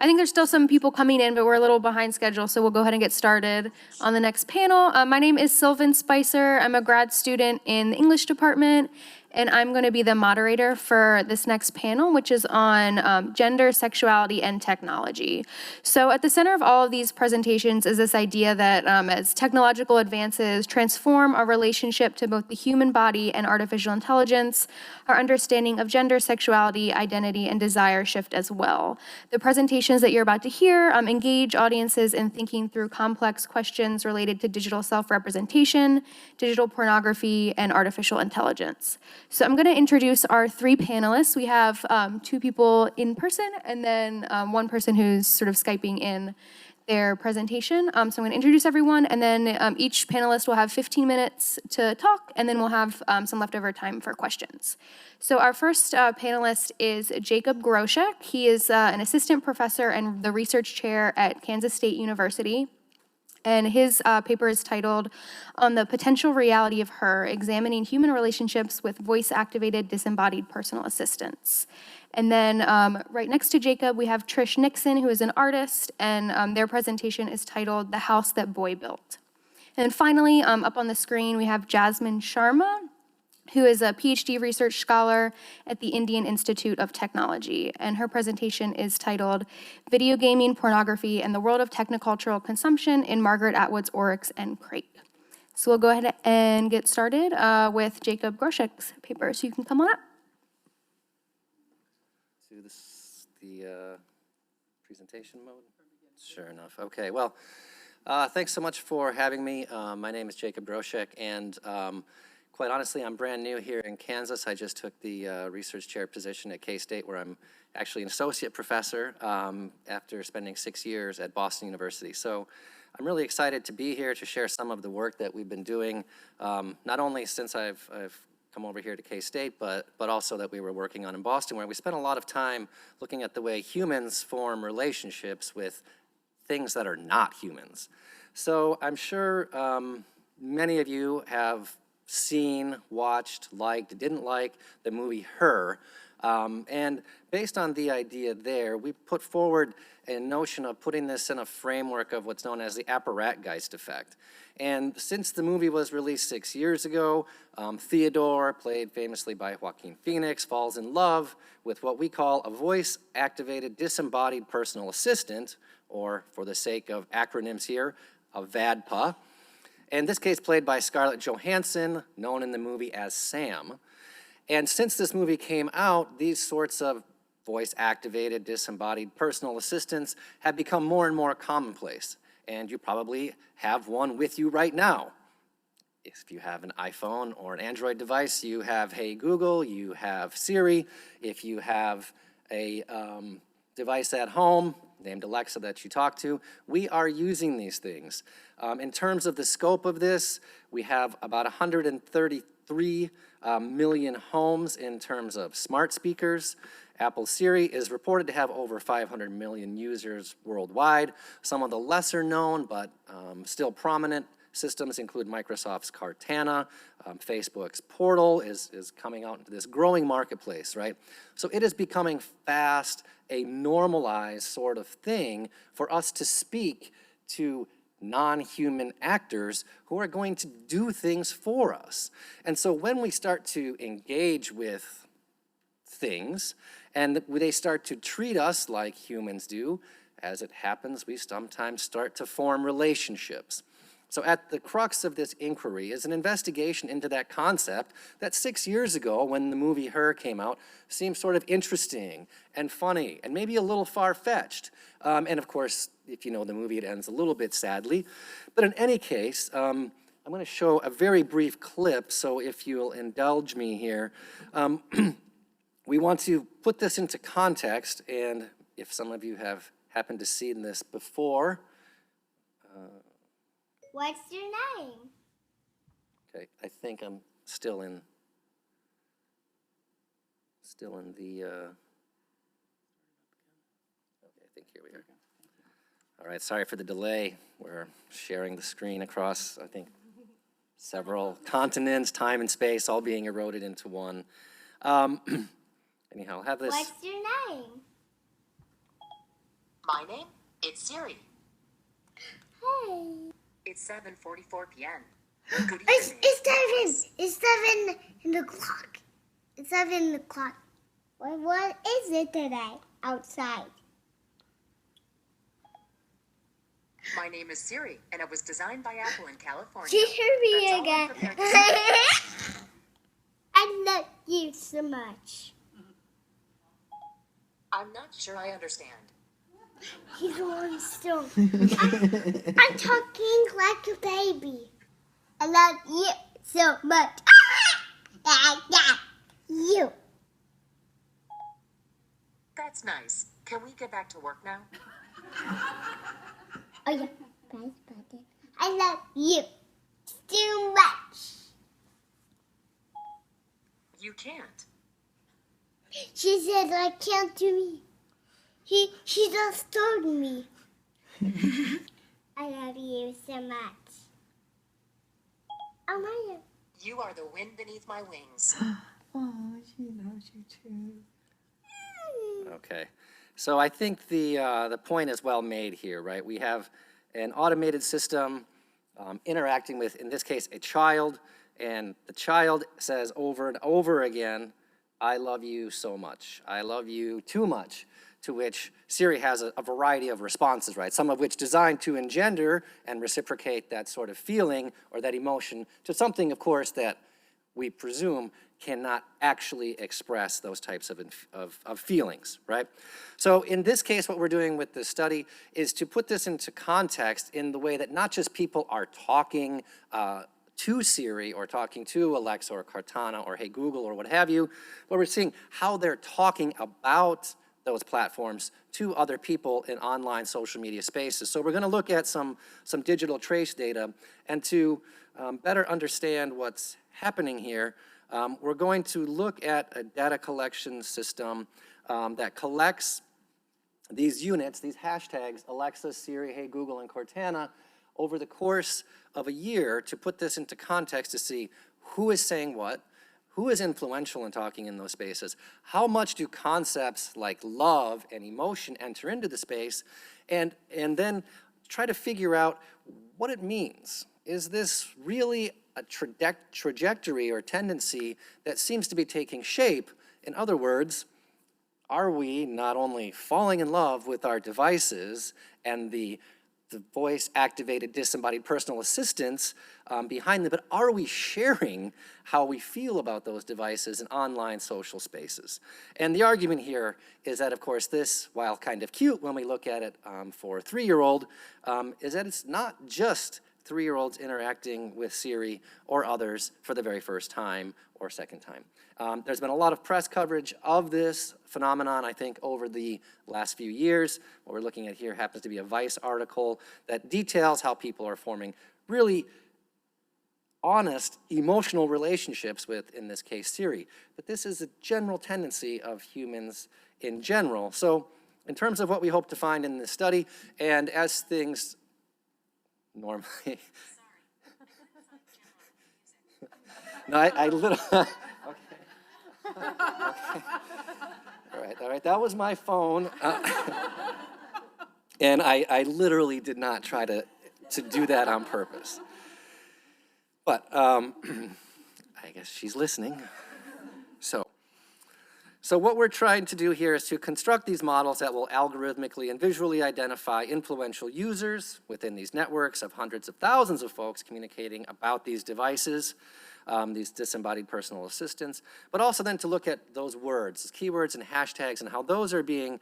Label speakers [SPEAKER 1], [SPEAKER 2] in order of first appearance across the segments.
[SPEAKER 1] I think there's still some people coming in, but we're a little behind schedule, so we'll go ahead and get started on the next panel. My name is Sylvan Spicer. I'm a grad student in the English department, and I'm going to be the moderator for this next panel, which is on gender, sexuality, and technology. So at the center of all of these presentations is this idea that as technological advances transform our relationship to both the human body and artificial intelligence, our understanding of gender, sexuality, identity, and desire shift as well. The presentations that you're about to hear engage audiences in thinking through complex questions related to digital self-representation, digital pornography, and artificial intelligence. So I'm going to introduce our three panelists. We have two people in person and then one person who's sort of Skyping in their presentation. So I'm going to introduce everyone, and then each panelist will have 15 minutes to talk, and then we'll have some leftover time for questions. So our first panelist is Jacob Groshek. He is an assistant professor and the research chair at Kansas State University. And his paper is titled "On the Potential Reality of Her, Examining Human Relationships with Voice-Activated Disembodied Personal Assistants." And then right next to Jacob, we have Trish Nixon, who is an artist, and their presentation is titled "The House That Boy Built." And finally, up on the screen, we have Jasmine Sherman, who is a PhD research scholar at the Indian Institute of Technology. And her presentation is titled "Video Gaming, Pornography, and the World of Technocultural Consumption in Margaret Atwood's Oryx and Crake." So we'll go ahead and get started with Jacob Groshek's paper. So you can come on up.
[SPEAKER 2] Do the presentation mode? Sure enough. Okay, well, thanks so much for having me. My name is Jacob Groshek, and quite honestly, I'm brand new here in Kansas. I just took the research chair position at K-State, where I'm actually an associate professor after spending 6 years at Boston University. So I'm really excited to be here to share some of the work that we've been doing, not only since I've come over here to K-State, but also that we were working on in Boston, where we spent a lot of time looking at the way humans form relationships with things that are not humans. So I'm sure many of you have seen, watched, liked, didn't like the movie Her. And based on the idea there, we put forward a notion of putting this in a framework of what's known as the Apparatgeist effect. And since the movie was released 6 years ago, Theodore, played famously by Joaquin Phoenix, falls in love with what we call a voice-activated disembodied personal assistant, or for the sake of acronyms here, a VADPA. In this case, played by Scarlett Johansson, known in the movie as Sam. And since this movie came out, these sorts of voice-activated, disembodied personal assistants have become more and more commonplace. And you probably have one with you right now. If you have an iPhone or an Android device, you have Hey Google, you have Siri. If you have a device at home named Alexa that you talk to, we are using these things. In terms of the scope of this, we have about 133 million homes in terms of smart speakers. Apple Siri is reported to have over 500 million users worldwide. Some of the lesser known but still prominent systems include Microsoft's Cortana, Facebook's Portal is coming out into this growing marketplace, right? So it is becoming fast a normalized sort of thing for us to speak to non-human actors who are going to do things for us. And so when we start to engage with things and they start to treat us like humans do, as it happens, we sometimes start to form relationships. So at the crux of this inquiry is an investigation into that concept that 6 years ago, when the movie Her came out, seemed sort of interesting and funny and maybe a little far-fetched. And of course, if you know the movie, it ends a little bit sadly. But in any case, I'm going to show a very brief clip, so if you'll indulge me here. We want to put this into context, and if some of you have happened to see this before.
[SPEAKER 3] What's your name?
[SPEAKER 2] Okay, I think I'm still in the, okay, I think here we are. All right, sorry for the delay. We're sharing the screen across, I think, several continents, time and space, all being eroded into one. Anyhow, I'll have this.
[SPEAKER 3] What's your name? My name? It's Siri.
[SPEAKER 4] Hey.
[SPEAKER 3] It's 7:44 p.m. Good evening.
[SPEAKER 4] It's 7 in the clock. It's 7 in the clock. What is it today outside?
[SPEAKER 3] My name is Siri, and it was designed by Apple in California.
[SPEAKER 4] She heard me
[SPEAKER 3] That's all I'm
[SPEAKER 4] again.
[SPEAKER 3] prepared to say.
[SPEAKER 4] I love you so much.
[SPEAKER 3] I'm not sure I understand.
[SPEAKER 4] He's on still. I'm talking like a baby. I love you so much. You.
[SPEAKER 3] That's nice. Can we get back to work now?
[SPEAKER 4] Oh yeah. I love you too much.
[SPEAKER 3] You can't.
[SPEAKER 4] She said I can't do me. She just told me. I love you so much. Oh my.
[SPEAKER 3] You are the wind beneath my wings.
[SPEAKER 5] Oh, she loves you too.
[SPEAKER 2] Okay, so I think the point is well made here, right? We have an automated system interacting with, in this case, a child, and the child says over and over again, I love you so much. I love you too much, to which Siri has a variety of responses, right? Some of which designed to engender and reciprocate that sort of feeling or that emotion to something, of course, that we presume cannot actually express those types of feelings, right? So in this case, what we're doing with this study is to put this into context in the way that not just people are talking to Siri or talking to Alexa or Cortana or Hey Google or what have you, but we're seeing how they're talking about those platforms to other people in online social media spaces. So we're going to look at some digital trace data, and to better understand what's happening here, we're going to look at a data collection system that collects these units, these hashtags, Alexa, Siri, Hey Google, and Cortana, over the course of a year to put this into context to see who is saying what, who is influential in talking in those spaces, how much do concepts like love and emotion enter into the space, and then try to figure out what it means. Is this really a trajectory or tendency that seems to be taking shape? In other words, are we not only falling in love with our devices and the voice-activated disembodied personal assistants behind them, but are we sharing how we feel about those devices in online social spaces? And the argument here is that, of course, this, while kind of cute when we look at it for a 3-year-old, is that it's not just 3-year-olds interacting with Siri or others for the very first time or second time. There's been a lot of press coverage of this phenomenon, I think, over the last few years. What we're looking at here happens to be a Vice article that details how people are forming really honest, emotional relationships with, in this case, Siri. But this is a general tendency of humans in general. So in terms of what we hope to find in this study, and as things normally... No, I literally... Okay. All right, that was my phone. And I literally did not try to do that on purpose. But I guess she's listening. So what we're trying to do here is to construct these models that will algorithmically and visually identify influential users within these networks of hundreds of thousands of folks communicating about these devices, these disembodied personal assistants, but also then to look at those words, keywords and hashtags, and how those are being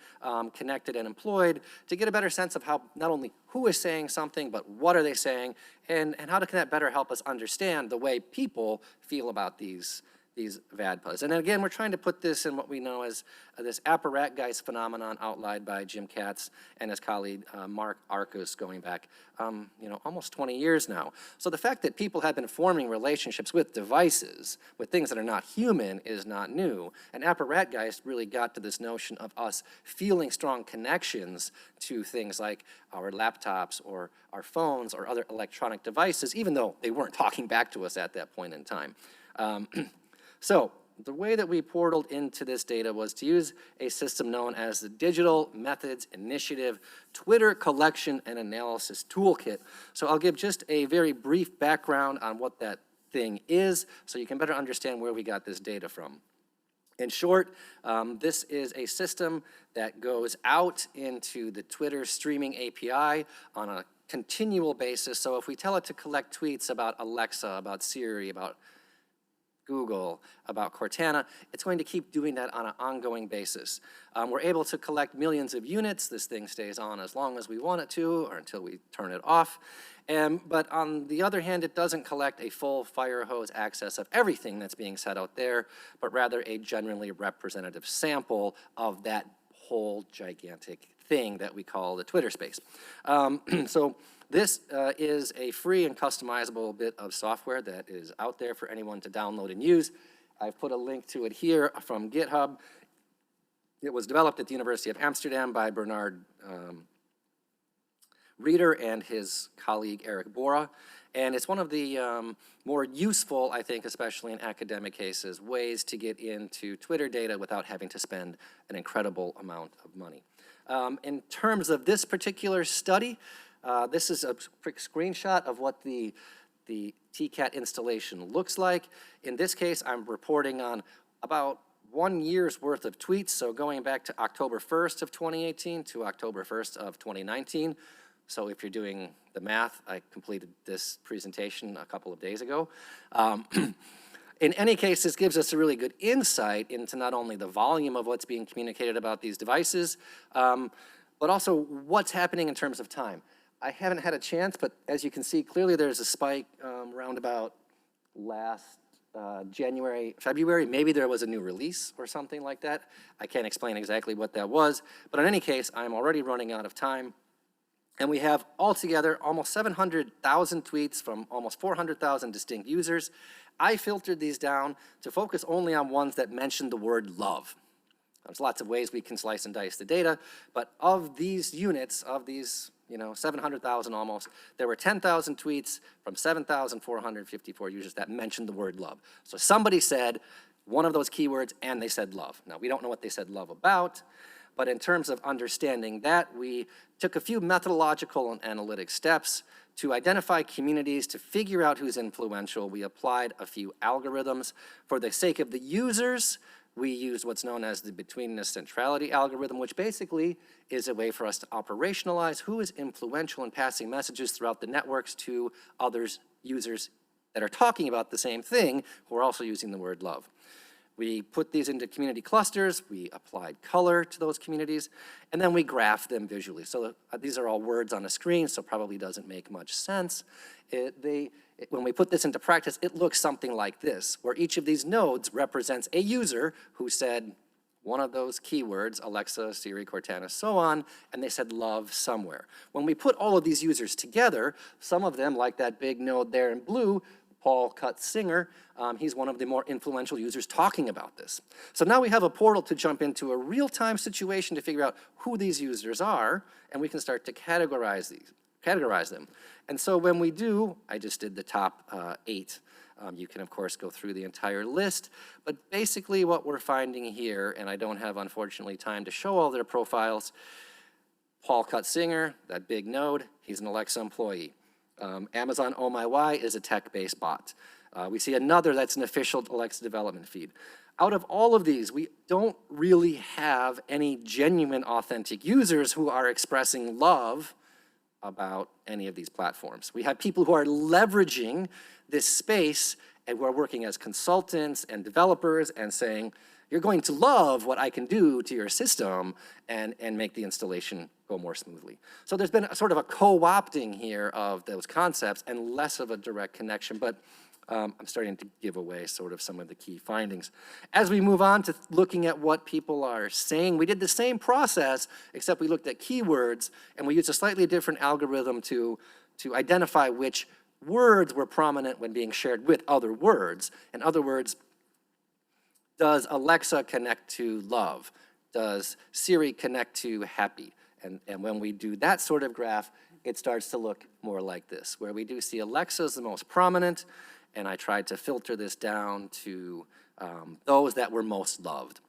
[SPEAKER 2] connected and employed to get a better sense of how not only who is saying something, but what are they saying, and how can that better help us understand the way people feel about these VADPAs. And again, we're trying to put this in what we know as this apparatgeist phenomenon outlined by Jim Katz and his colleague Mark Arkus going back, almost 20 years now. So the fact that people have been forming relationships with devices, with things that are not human, is not new. And apparatgeist really got to this notion of us feeling strong connections to things like our laptops or our phones or other electronic devices, even though they weren't talking back to us at that point in time. So the way that we portaled into this data was to use a system known as the Digital Methods Initiative Twitter Collection and Analysis Toolkit. So I'll give just a very brief background on what that thing is so you can better understand where we got this data from. In short, this is a system that goes out into the Twitter streaming API on a continual basis. So if we tell it to collect tweets about Alexa, about Siri, about Google, about Cortana, it's going to keep doing that on an ongoing basis. We're able to collect millions of units. This thing stays on as long as we want it to or until we turn it off. But on the other hand, it doesn't collect a full fire hose access of everything that's being said out there, but rather a generally representative sample of that whole gigantic thing that we call the Twitter space. So this is a free and customizable bit of software that is out there for anyone to download and use. I've put a link to it here from GitHub. It was developed at the University of Amsterdam by Bernard Reeder and his colleague Eric Bora. And it's one of the more useful, I think, especially in academic cases, ways to get into Twitter data without having to spend an incredible amount of money. In terms of this particular study, this is a quick screenshot of what the TCAT installation looks like. In this case, I'm reporting on about 1 year's worth of tweets, so going back to October 1st of 2018 to October 1st of 2019. So if you're doing the math, I completed this presentation a couple of days ago. In any case, this gives us a really good insight into not only the volume of what's being communicated about these devices, but also what's happening in terms of time. I haven't had a chance, but as you can see, clearly there's a spike around about last January, February. Maybe there was a new release or something like that. I can't explain exactly what that was, but in any case, I'm already running out of time. And we have altogether almost 700,000 tweets from almost 400,000 distinct users. I filtered these down to focus only on ones that mention the word love. There's lots of ways we can slice and dice the data, but of these units, of these 700,000 almost, there were 10,000 tweets from 7,454 users that mentioned the word love. So somebody said one of those keywords and they said love. Now, we don't know what they said love about, but in terms of understanding that, we took a few methodological and analytic steps to identify communities, to figure out who's influential. We applied a few algorithms. For the sake of the users, we used what's known as the betweenness centrality algorithm, which basically is a way for us to operationalize who is influential in passing messages throughout the networks to others, users that are talking about the same thing, who are also using the word love. We put these into community clusters, we applied color to those communities, and then we graphed them visually. So these are all words on a screen, so probably doesn't make much sense. When we put this into practice, it looks something like this, where each of these nodes represents a user who said one of those keywords, Alexa, Siri, Cortana, so on, and they said love somewhere. When we put all of these users together, some of them, like that big node there in blue, Paul Cutts Singer, he's one of the more influential users talking about this. So now we have a portal to jump into a real-time situation to figure out who these users are, and we can start to categorize them. And so when we do, I just did the top 8. You can, of course, go through the entire list, but basically what we're finding here, and I don't have, unfortunately, time to show all their profiles, Paul Cutts Singer, that big node, he's an Alexa employee. Amazon Oh My Y is a tech-based bot. We see another that's an official Alexa development feed. Out of all of these, we don't really have any genuine, authentic users who are expressing love about any of these platforms. We have people who are leveraging this space and who are working as consultants and developers and saying, you're going to love what I can do to your system and make the installation go more smoothly. So there's been sort of a co-opting here of those concepts and less of a direct connection, but I'm starting to give away sort of some of the key findings. As we move on to looking at what people are saying, we did the same process, except we looked at keywords, and we used a slightly different algorithm to identify which words were prominent when being shared with other words. In other words, does Alexa connect to love? Does Siri connect to happy? And when we do that sort of graph, it starts to look more like this, where we do see Alexa as the most prominent, and I tried to filter this down to those that were most loved.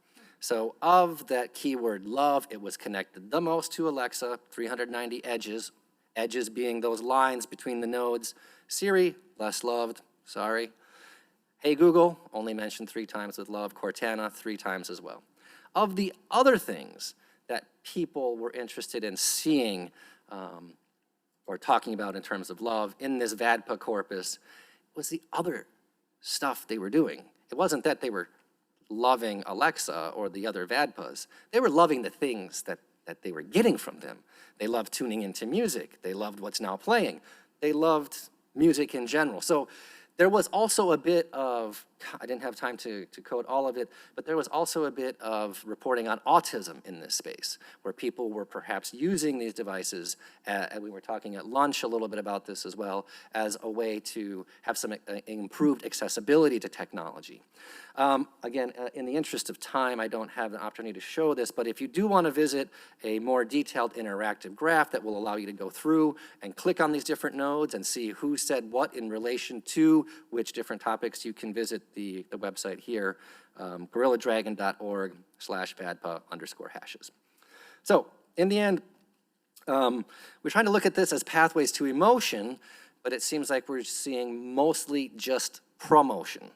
[SPEAKER 2] So of that keyword love, it was connected the most to Alexa, 390 edges, edges being those lines between the nodes. Siri, less loved, sorry. Hey Google, only mentioned 3 times with love. Cortana, 3 times as well. Of the other things that people were interested in seeing or talking about in terms of love in this VADPA corpus was the other stuff they were doing. It wasn't that they were loving Alexa or the other VADPAs. They were loving the things that they were getting from them. They loved tuning into music. They loved what's now playing. They loved music in general. So there was also a bit of, I didn't have time to code all of it, but there was also a bit of reporting on autism in this space, where people were perhaps using these devices, and we were talking at lunch a little bit about this as well, as a way to have some improved accessibility to technology. Again, in the interest of time, I don't have an opportunity to show this, but if you do want to visit a more detailed interactive graph that will allow you to go through and click on these different nodes and see who said what in relation to which different topics, you can visit the website here, gorilladragon.org/VADPA_hashes. So in the end, we're trying to look at this as pathways to emotion, but it seems like we're seeing mostly just promotion.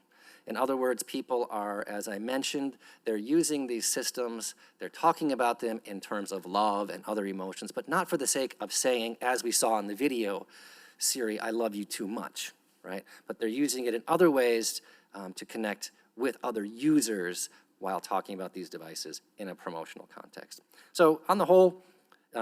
[SPEAKER 2] In other words, people are, as I mentioned, they're using these systems, they're talking about them in terms of love and other emotions, but not for the sake of saying, as we saw in the video, Siri, I love you too much, right? But they're using it in other ways to connect with other users while talking about these devices in a promotional context. So on the whole,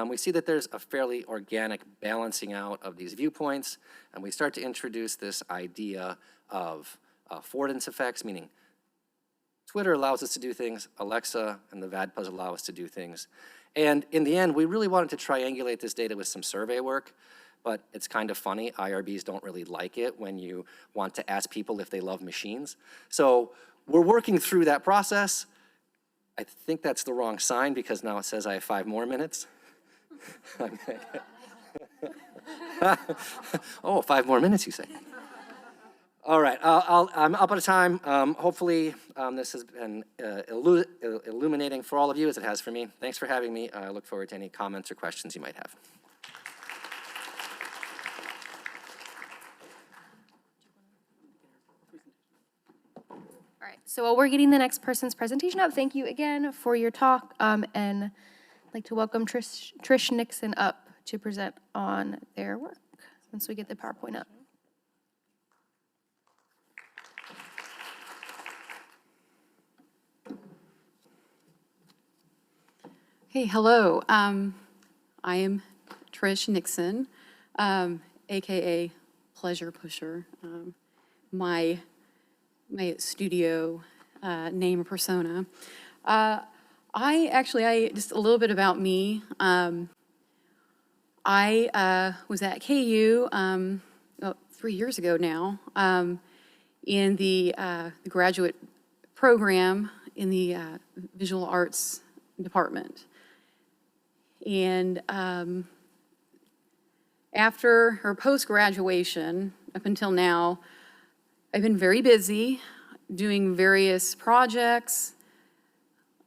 [SPEAKER 2] we see that there's a fairly organic balancing out of these viewpoints, and we start to introduce this idea of affordance effects, meaning Twitter allows us to do things, Alexa and the VADPAs allow us to do things. And in the end, we really wanted to triangulate this data with some survey work, but it's kind of funny, IRBs don't really like it when you want to ask people if they love machines. So we're working through that process. I think that's the wrong sign because now it says I have 5 more minutes. Oh, 5 more minutes, you say. All right, I'm up out of time. Hopefully this has been illuminating for all of you as it has for me. Thanks for having me. I look forward to any comments or questions you might have.
[SPEAKER 1] All right, so while we're getting the next person's presentation up, thank you again for your talk, and I'd like to welcome Trish Nixon up to present on their work once we get the PowerPoint up.
[SPEAKER 6] Hey, hello. I am Trish Nixon, AKA Pleasure Pusher. My studio name or persona. Just a little bit about me. I was at KU 3 years ago now in the graduate program in the visual arts department. And after or post-graduation, up until now, I've been very busy doing various projects.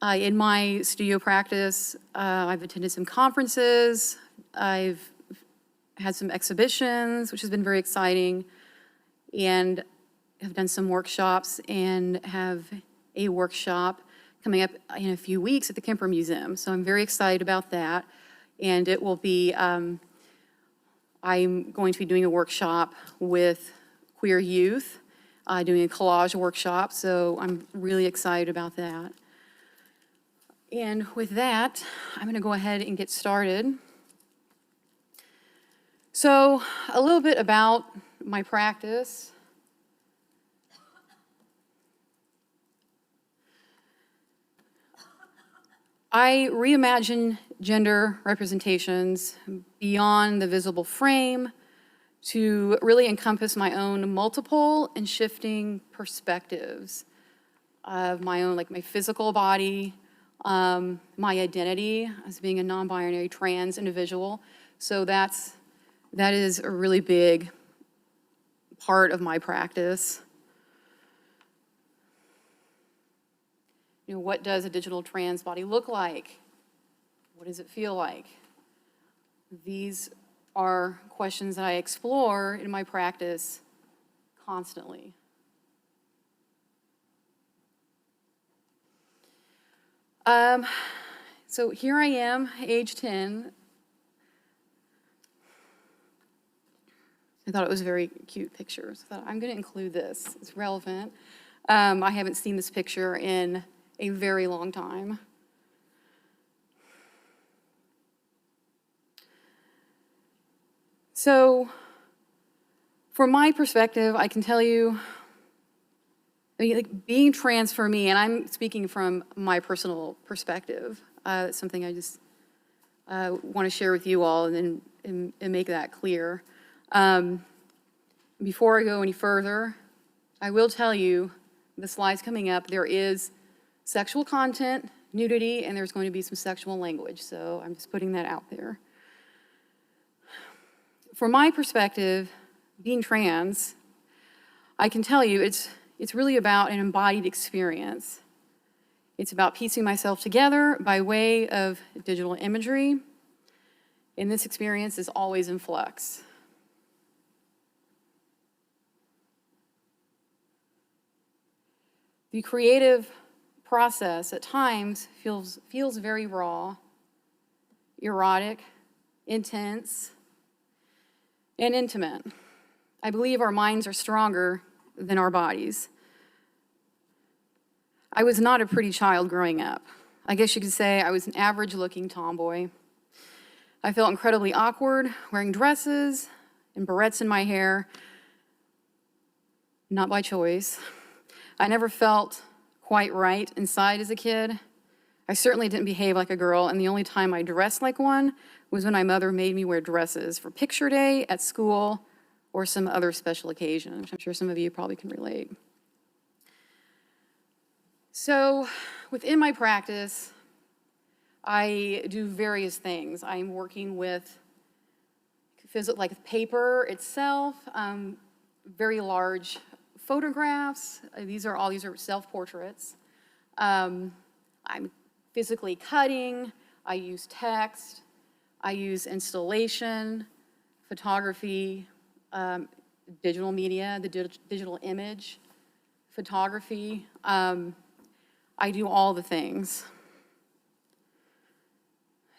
[SPEAKER 6] In my studio practice, I've attended some conferences, I've had some exhibitions, which has been very exciting, and have done some workshops and have a workshop coming up in a few weeks at the Kemper Museum. So I'm very excited about that. And it will be, I'm going to be doing a workshop with queer youth, doing a collage workshop. So I'm really excited about that. And with that, I'm gonna go ahead and get started. So a little bit about my practice. I reimagine gender representations beyond the visible frame to really encompass my own multiple and shifting perspectives of my own, like my physical body, my identity as being a non-binary trans individual. So that is a really big part of my practice. what does a digital trans body look like? What does it feel like? These are questions that I explore in my practice constantly. So here I am, age 10. I thought it was a very cute picture, so I thought I'm going to include this. It's relevant. I haven't seen this picture in a very long time. So, from my perspective, I can tell you, like being trans for me, and I'm speaking from my personal perspective, it's something I just want to share with you all and make that clear. Before I go any further, I will tell you, the slides coming up, there is sexual content, nudity, and there's going to be some sexual language, so I'm just putting that out there. From my perspective, being trans, I can tell you it's really about an embodied experience. It's about piecing myself together by way of digital imagery, and this experience is always in flux. The creative process at times feels very raw, erotic, intense, and intimate. I believe our minds are stronger than our bodies. I was not a pretty child growing up. I guess you could say I was an average-looking tomboy. I felt incredibly awkward wearing dresses and barrettes in my hair, not by choice. I never felt quite right inside as a kid. I certainly didn't behave like a girl, and the only time I dressed like one was when my mother made me wear dresses for picture day at school or some other special occasion, which I'm sure some of you probably can relate. So within my practice, I do various things. I'm working with like paper itself, very large photographs. These are self-portraits. I'm physically cutting. I use text. I use installation, photography, digital media, the digital image, photography. I do all the things.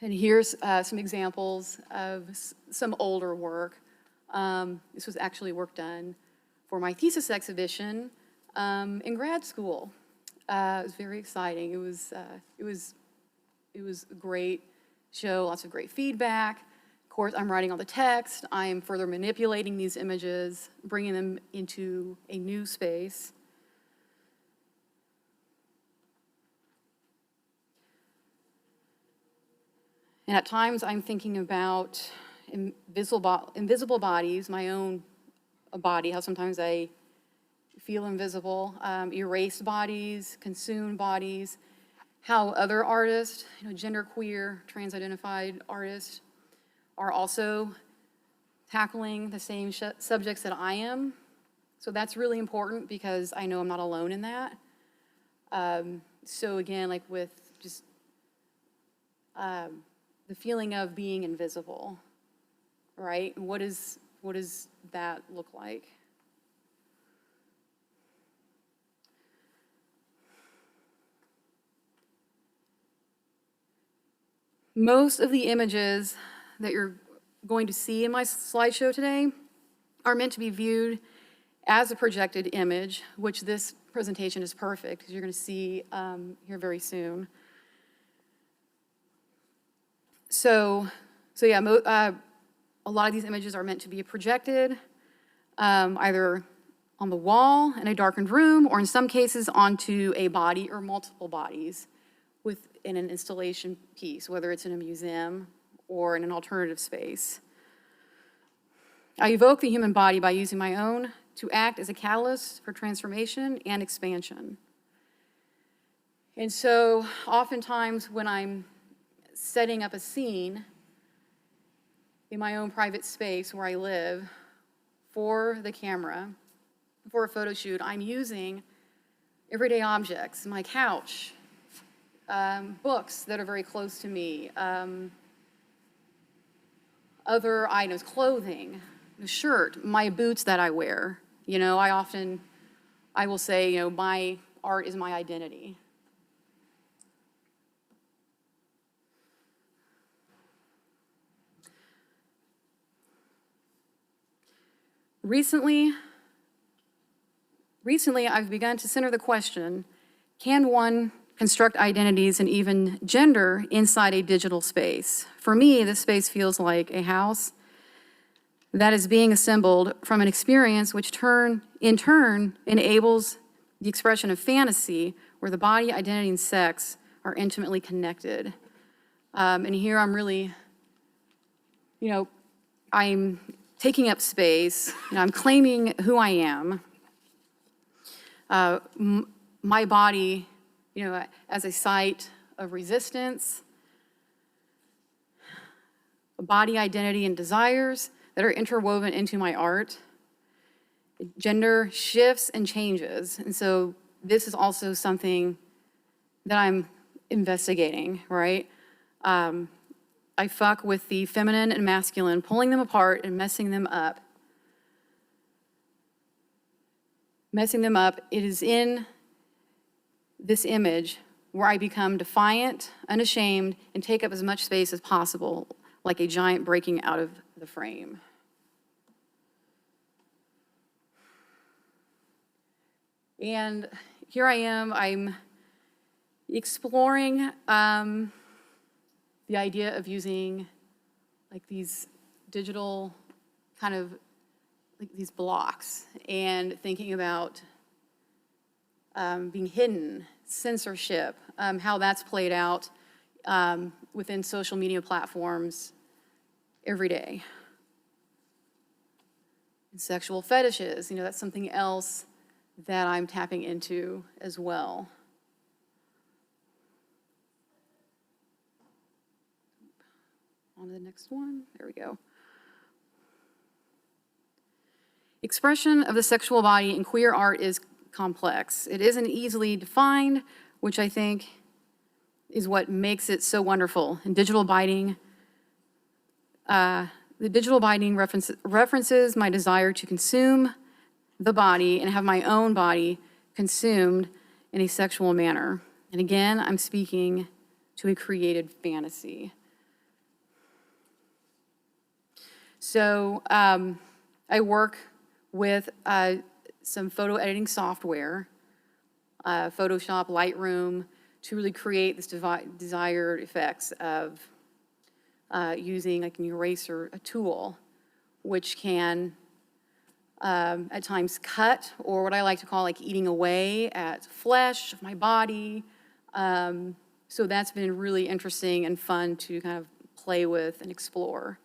[SPEAKER 6] And here's some examples of some older work. This was actually work done for my thesis exhibition in grad school. It was very exciting. It was a great show, lots of great feedback. Of course, I'm writing all the text. I'm further manipulating these images, bringing them into a new space. And at times, I'm thinking about invisible bodies, my own body, how sometimes I feel invisible, erased bodies, consumed bodies, how other artists, genderqueer, trans-identified artists, are also tackling the same subjects that I am. So that's really important because I know I'm not alone in that. So again, like with just the feeling of being invisible, right? What does that look like? Most of the images that you're going to see in my slideshow today are meant to be viewed as a projected image, which this presentation is perfect, because you're going to see here very soon. So yeah, a lot of these images are meant to be projected either on the wall in a darkened room, or in some cases onto a body or multiple bodies within an installation piece, whether it's in a museum or in an alternative space. I evoke the human body by using my own to act as a catalyst for transformation and expansion. And so oftentimes when I'm setting up a scene in my own private space where I live for the camera, for a photo shoot, I'm using everyday objects, my couch, books that are very close to me, other items, clothing, the shirt, my boots that I wear. You know, I will say, you know, my art is my identity. Recently, I've begun to center the question, can one construct identities and even gender inside a digital space? For me, this space feels like a house that is being assembled from an experience which in turn enables the expression of fantasy where the body, identity, and sex are intimately connected. And here I'm really, you know, I'm taking up space, and I'm claiming who I am. My body, you know, as a site of resistance, body identity and desires that are interwoven into my art. Gender shifts and changes, and so this is also something that I'm investigating, right? I fuck with the feminine and masculine, pulling them apart and messing them up. It is in this image where I become defiant, unashamed, and take up as much space as possible, like a giant breaking out of the frame. And here I am, I'm exploring the idea of using like these digital kind of like these blocks and thinking about being hidden, censorship, how that's played out within social media platforms every day. And sexual fetishes, you know, that's something else that I'm tapping into as well. On to the next one, there we go. Expression of the sexual body in queer art is complex. It isn't easily defined, which I think is what makes it so wonderful. And digital binding, the digital binding references my desire to consume the body and have my own body consumed in a sexual manner. And again, I'm speaking to a created fantasy. So I work with some photo editing software, Photoshop, Lightroom, to really create this desired effects of using like an eraser, a tool, which can at times cut, or what I like to call like eating away at flesh of my body. So that's been really interesting and fun to kind of play with and explore.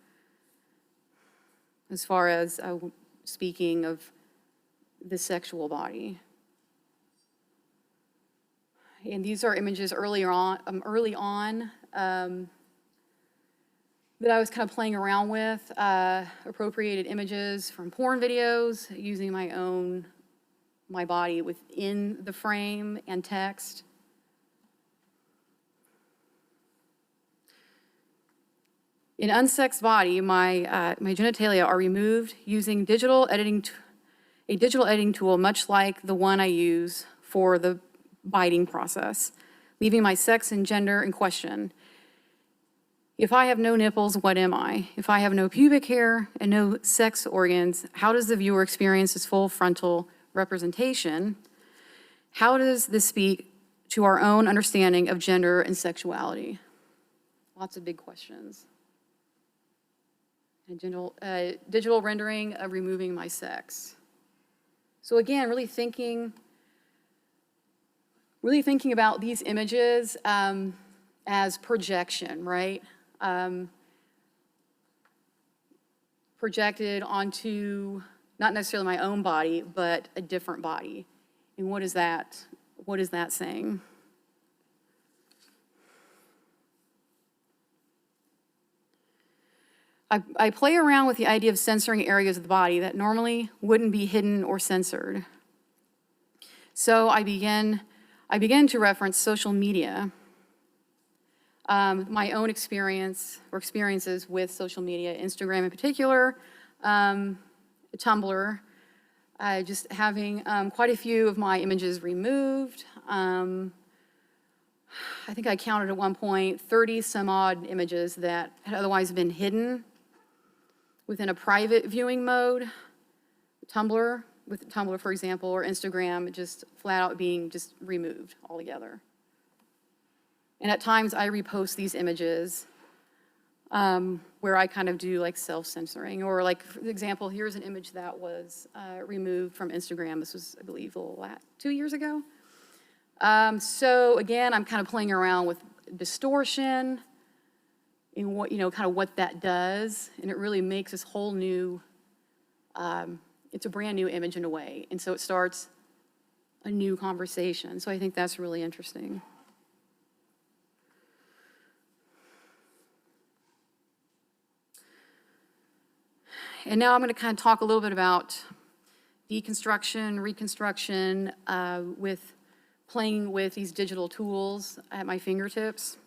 [SPEAKER 6] As far as speaking of the sexual body. And these are images early on that I was kind of playing around with, appropriated images from porn videos, using my body within the frame and text. In unsexed body, my genitalia are removed using a digital editing tool, much like the one I use for the biting process, leaving my sex and gender in question. If I have no nipples, what am I? If I have no pubic hair and no sex organs, how does the viewer experience this full frontal representation? How does this speak to our own understanding of gender and sexuality? Lots of big questions. And digital rendering of removing my sex. So again, really thinking about these images as projection, right? Projected onto not necessarily my own body, but a different body. And what is that saying? I play around with the idea of censoring areas of the body that normally wouldn't be hidden or censored. So I begin to reference social media my own experience or experiences with social media, Instagram in particular, Tumblr, just having quite a few of my images removed. I think I counted at one point 30 some odd images that had otherwise been hidden within a private viewing mode. Tumblr, with Tumblr, for example, or Instagram, just flat out being just removed altogether. And at times I repost these images where I kind of do like self-censoring, or like, for example, here's an image that was removed from Instagram. This was, I believe, 2 years ago. So again, I'm kind of playing around with distortion and what, kind of what that does. And it really makes this whole new, it's a brand new image in a way. And so it starts a new conversation. So I think that's really interesting. And now I'm going to kind of talk a little bit about deconstruction, reconstruction, with playing with these digital tools at my fingertips.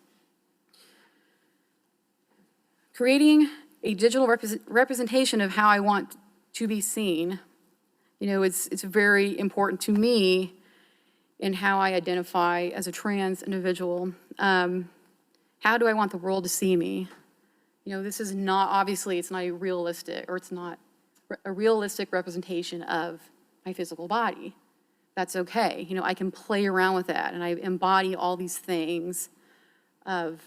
[SPEAKER 6] Creating a digital representation of how I want to be seen, it's very important to me in how I identify as a trans individual. How do I want the world to see me? This is not, obviously, it's not a realistic, or it's not a realistic representation of my physical body. That's okay. I can play around with that, and I embody all these things of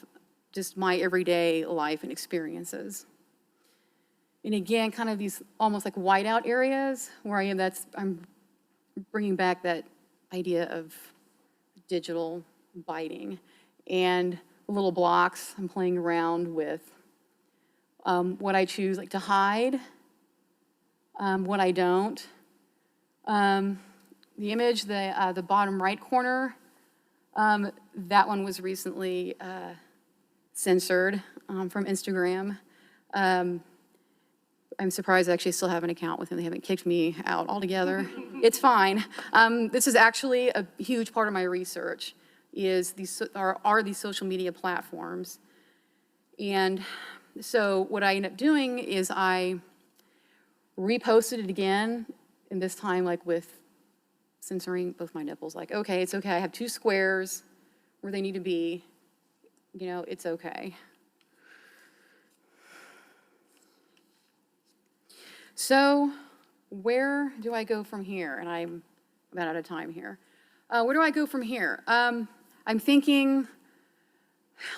[SPEAKER 6] just my everyday life and experiences. And again, kind of these almost like whiteout areas where I'm bringing back that idea of digital biting. And little blocks, I'm playing around with what I choose to hide, what I don't. The image, the bottom right corner, that one was recently censored from Instagram. I'm surprised I actually still have an account with them. They haven't kicked me out altogether. It's fine. This is actually a huge part of my research, is these social media platforms. And so what I end up doing is I reposted it again, and this time with censoring both my nipples. Okay, it's okay. I have 2 squares where they need to be. It's okay. So where do I go from here? And I'm about out of time here. Where do I go from here? I'm thinking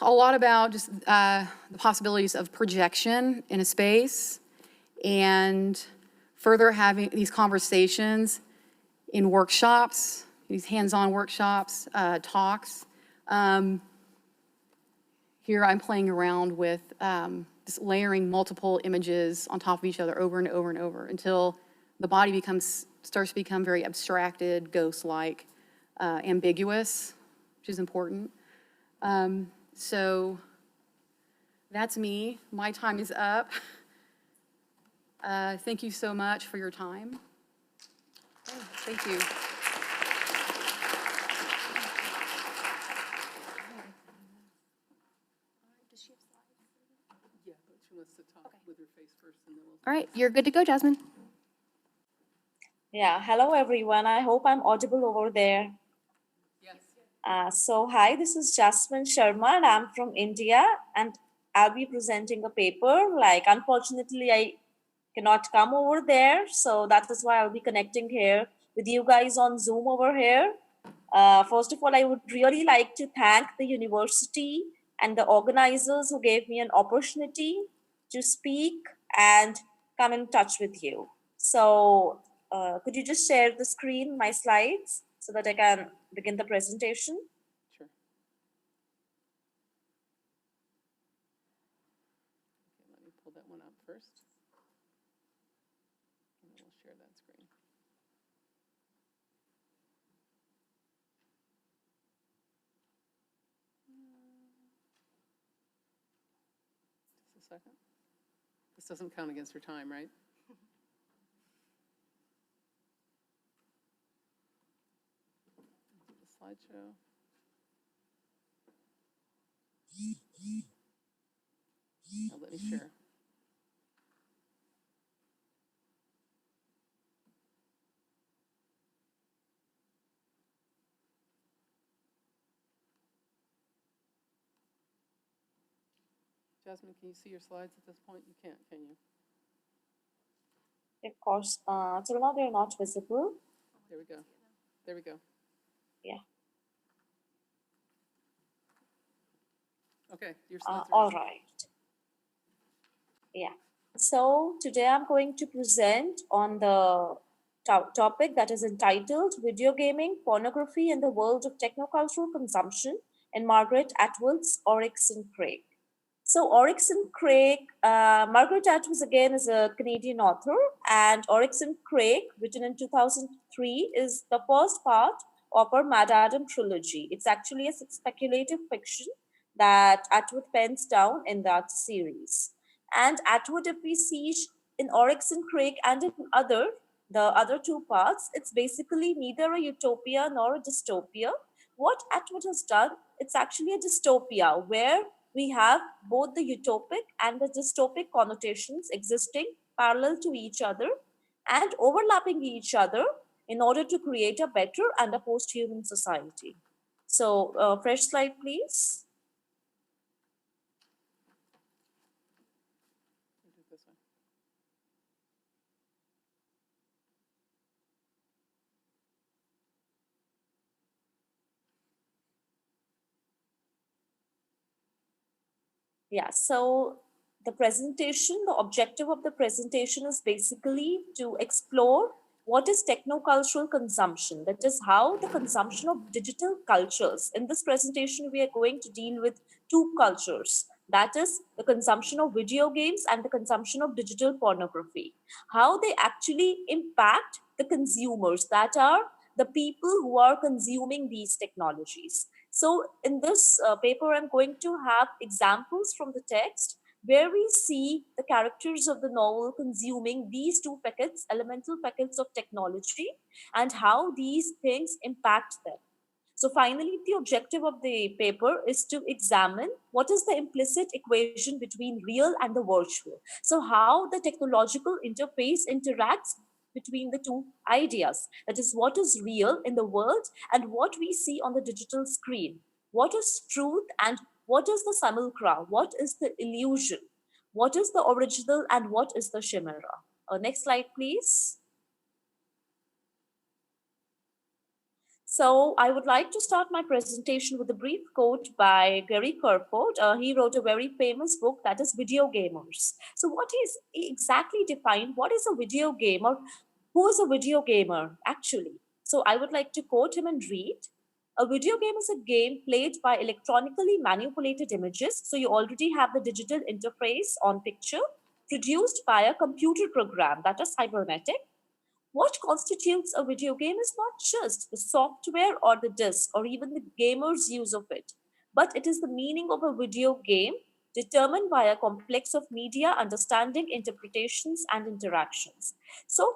[SPEAKER 6] a lot about just the possibilities of projection in a space, and further having these conversations in workshops, these hands-on workshops, talks. Here I'm playing around with just layering multiple images on top of each other over and over and over until the body starts to become very abstracted, ghost-like, ambiguous, which is important. So that's me. My time is up. Thank you so much for your time. Okay, thank you.
[SPEAKER 5] Yeah, but she wants to talk with her face first, and then we'll.
[SPEAKER 1] All right, you're good to go, Jasmine.
[SPEAKER 7] Yeah, hello everyone. I hope I'm audible over there.
[SPEAKER 5] Yes.
[SPEAKER 7] So hi, this is Jasmine Sherman, and I'm from India, and I'll be presenting a paper. Unfortunately, I cannot come over there, so that is why I'll be connecting here with you guys on Zoom over here. First of all, I would really like to thank the university and the organizers who gave me an opportunity to speak and come in touch with you. So could you just share the screen, my slides, so that I can begin the presentation?
[SPEAKER 5] Sure. Okay, let me pull that one up first. And then we'll share that screen. Just a second. This doesn't count against your time, right? The slideshow. Now let me share. Jasmine, can you see your slides at this point? You can't, can you?
[SPEAKER 7] Of course, till now they're not visible.
[SPEAKER 5] There we go. There we go.
[SPEAKER 7] Yeah.
[SPEAKER 5] Okay, your slides are
[SPEAKER 7] All
[SPEAKER 5] on.
[SPEAKER 7] right. Yeah. So today I'm going to present on the topic that is entitled Video Gaming, Pornography, and the World of Technocultural Consumption in Margaret Atwood's Oryx and Crake. So Oryx and Crake, Margaret Atwood again is a Canadian author, and Oryx and Crake, written in 2003, is the first part of her Mad Adam trilogy. It's actually a speculative fiction that Atwood pens down in that series. And Atwood, if we see in Oryx and Crake and in the other two parts, it's basically neither a utopia nor a dystopia. What Atwood has done, it's actually a dystopia where we have both the utopic and the dystopic connotations existing parallel to each other and overlapping each other in order to create a better and a post-human society. So, fresh slide, please.
[SPEAKER 5] Do it this way.
[SPEAKER 7] Yeah, so the presentation, the objective of the presentation is basically to explore what is technocultural consumption. That is how the consumption of digital cultures. In this presentation, we are going to deal with two cultures. That is the consumption of video games and the consumption of digital pornography. How they actually impact the consumers, that are the people who are consuming these technologies. So in this paper, I'm going to have examples from the text where we see the characters of the novel consuming these two packets, elemental packets of technology, and how these things impact them. So finally, the objective of the paper is to examine what is the implicit equation between real and the virtual. So how the technological interface interacts between the two ideas. That is, what is real in the world and what we see on the digital screen. What is truth and what is the simulacra? What is the illusion? What is the original and what is the chimera? Next slide, please. So I would like to start my presentation with a brief quote by Gary Kerford. He wrote a very famous book that is Video Gamers. So what is exactly defined? What is a video game, or who is a video gamer actually? So I would like to quote him and read. A video game is a game played by electronically manipulated images. So you already have the digital interface on picture produced by a computer program that is cybernetic. What constitutes a video game is not just the software or the disk or even the gamer's use of it, but it is the meaning of a video game determined by a complex of media, understanding, interpretations, and interactions. So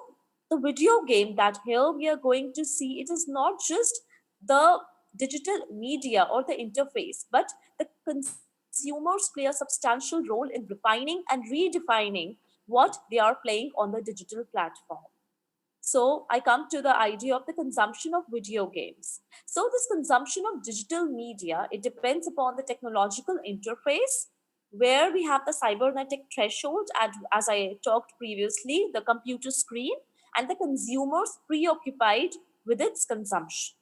[SPEAKER 7] the video game that here we are going to see, it is not just the digital media or the interface, but the consumers play a substantial role in refining and redefining what they are playing on the digital platform. So I come to the idea of the consumption of video games. So this consumption of digital media, it depends upon the technological interface where we have the cybernetic threshold, as I talked previously, the computer screen, and the consumers preoccupied with its consumption.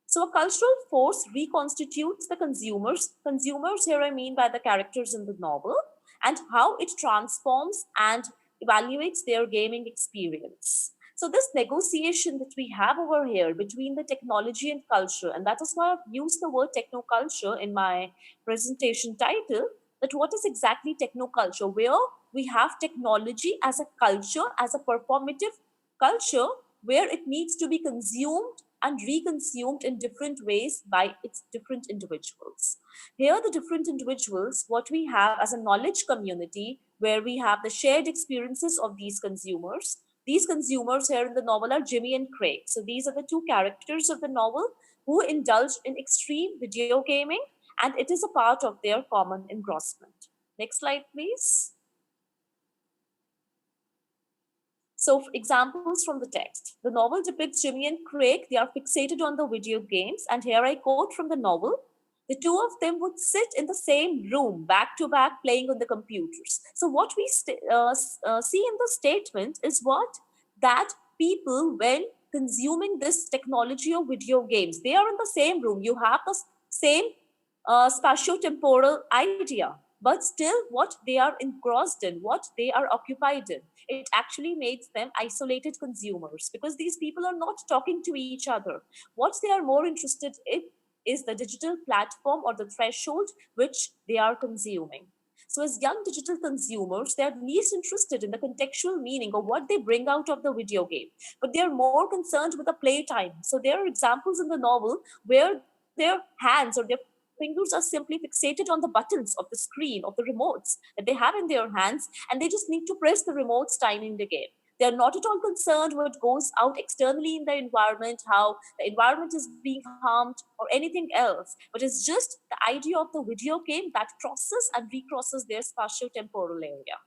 [SPEAKER 7] So a cultural force reconstitutes the consumers. Consumers here I mean by the characters in the novel, and how it transforms and evaluates their gaming experience. So this negotiation that we have over here between the technology and culture, and that is why I've used the word technoculture in my presentation title, that what is exactly technoculture, where we have technology as a culture, as a performative culture, where it needs to be consumed and reconsumed in different ways by its different individuals. Here, the different individuals, what we have as a knowledge community, where we have the shared experiences of these consumers. These consumers here in the novel are Jimmy and Crake. So these are the two characters of the novel who indulge in extreme video gaming and it is a part of their common engrossment. Next slide, please. So examples from the text. The novel depicts Jimmy and Crake. They are fixated on the video games. And here I quote from the novel. The two of them would sit in the same room, back to back, playing on the computers. So what we see in the statement is what? That people, when consuming this technology of video games, they are in the same room. You have the same spatio-temporal idea, but still what they are engrossed in, what they are occupied in, it actually makes them isolated consumers because these people are not talking to each other. What they are more interested in is the digital platform or the threshold which they are consuming. So as young digital consumers, they are least interested in the contextual meaning of what they bring out of the video game, but they are more concerned with the playtime. So there are examples in the novel where their hands or their fingers are simply fixated on the buttons of the screen, of the remotes that they have in their hands, and they just need to press the remotes time and again. They are not at all concerned what goes out externally in the environment, how the environment is being harmed or anything else, but it's just the idea of the video game that crosses and recrosses their spatio-temporal area.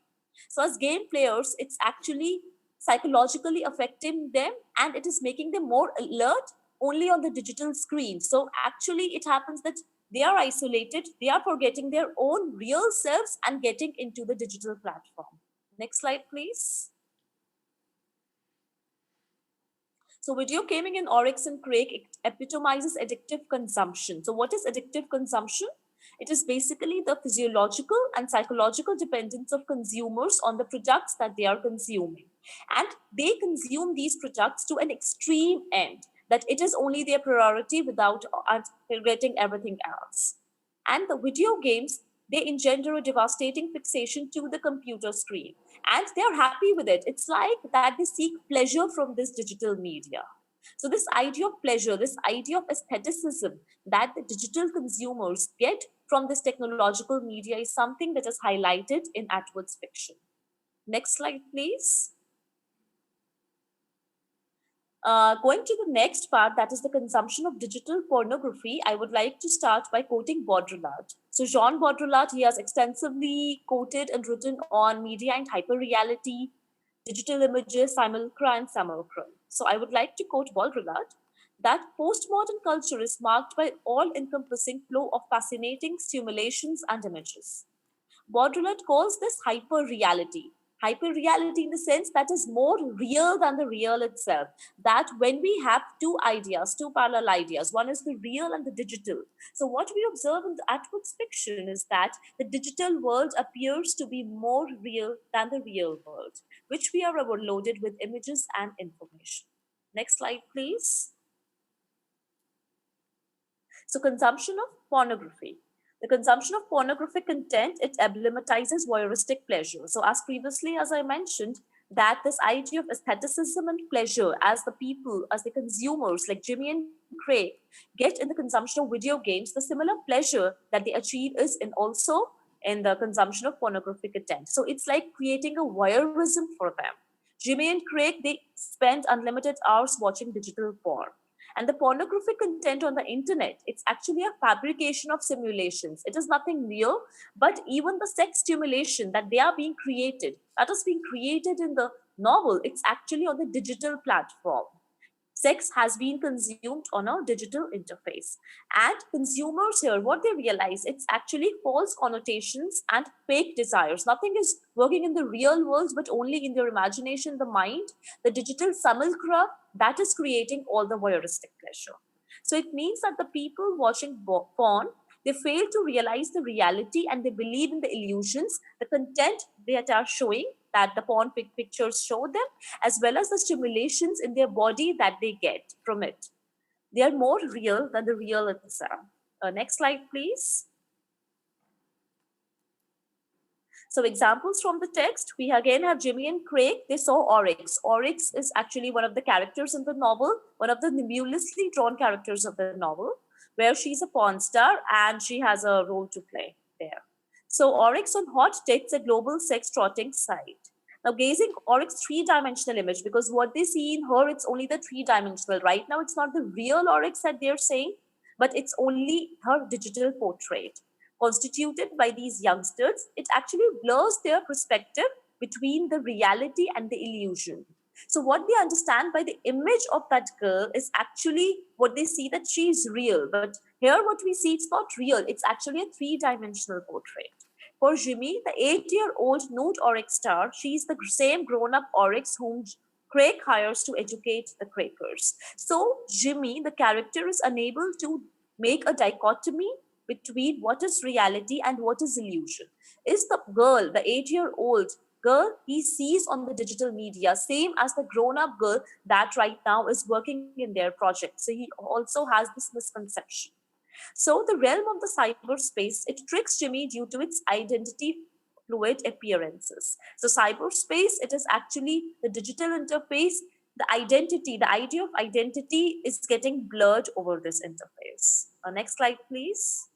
[SPEAKER 7] So as game players, it's actually psychologically affecting them and it is making them more alert only on the digital screen. So actually it happens that they are isolated, they are forgetting their own real selves and getting into the digital platform. Next slide, please. So video gaming in Oryx and Crake epitomizes addictive consumption. So what is addictive consumption? It is basically the physiological and psychological dependence of consumers on the products that they are consuming. And they consume these products to an extreme end, that it is only their priority without regretting everything else. And the video games, they engender a devastating fixation to the computer screen. And they're happy with it. It's like that they seek pleasure from this digital media. So this idea of pleasure, this idea of aestheticism that the digital consumers get from this technological media is something that is highlighted in Atwood's fiction. Next slide, please. Going to the next part, that is the consumption of digital pornography, I would like to start by quoting Baudrillard. So Jean Baudrillard, he has extensively quoted and written on media and hyperreality, digital images, simulacra and simulacrum. So I would like to quote Baudrillard that postmodern culture is marked by all-encompassing flow of fascinating stimulations and images. Baudrillard calls this hyperreality. Hyperreality in the sense that is more real than the real itself. That when we have two ideas, two parallel ideas, one is the real and the digital. So what we observe in the Atwood's fiction is that the digital world appears to be more real than the real world, which we are overloaded with images and information. Next slide, please. So consumption of pornography. The consumption of pornographic content, it emblematizes voyeuristic pleasure. So as previously, as I mentioned, that this idea of aestheticism and pleasure as the people, as the consumers like Jimmy and Crake get in the consumption of video games, the similar pleasure that they achieve is also in the consumption of pornographic content. So it's like creating a voyeurism for them. Jimmy and Crake, they spend unlimited hours watching digital porn. And the pornographic content on the internet, it's actually a fabrication of simulations. It is nothing real, but even the sex stimulation that they are being created, that is being created in the novel, it's actually on the digital platform. Sex has been consumed on a digital interface. And consumers here, what they realize, it's actually false connotations and fake desires. Nothing is working in the real world, but only in their imagination, the mind, the digital simulacra, that is creating all the voyeuristic pleasure. So it means that the people watching porn, they fail to realize the reality and they believe in the illusions, the content that are showing, that the porn pictures show them, as well as the stimulations in their body that they get from it. They are more real than the real itself. Next slide, please. So examples from the text, we again have Jimmy and Crake. They saw Oryx. Oryx is actually one of the characters in the novel, one of the nebulously drawn characters of the novel, where she's a porn star and she has a role to play there. So Oryx on hot takes a global sex trotting site. Now gazing Oryx three-dimensional image, because what they see in her, it's only the three-dimensional. Right now, it's not the real Oryx that they're saying, but it's only her digital portrait. Constituted by these youngsters, it actually blurs their perspective between the reality and the illusion. So what they understand by the image of that girl is actually what they see, that she is real. But here what we see, it's not real. It's actually a three-dimensional portrait. For Jimmy, the 8-year-old nude Oryx star, she's the same grown-up Oryx whom Crake hires to educate the Crakers. So Jimmy, the character, is unable to make a dichotomy between what is reality and what is illusion. Is the girl, the 8-year-old girl he sees on the digital media, same as the grown-up girl that right now is working in their project? So he also has this misconception. So the realm of the cyberspace, it tricks Jimmy due to its identity fluid appearances. So cyberspace, it is actually the digital interface. The identity, the idea of identity is getting blurred over this interface. Next slide, please.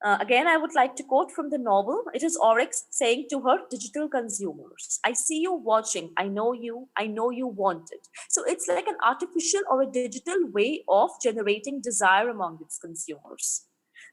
[SPEAKER 7] Again, I would like to quote from the novel. It is Oryx saying to her digital consumers, I see you watching, I know you want it. So it's like an artificial or a digital way of generating desire among its consumers.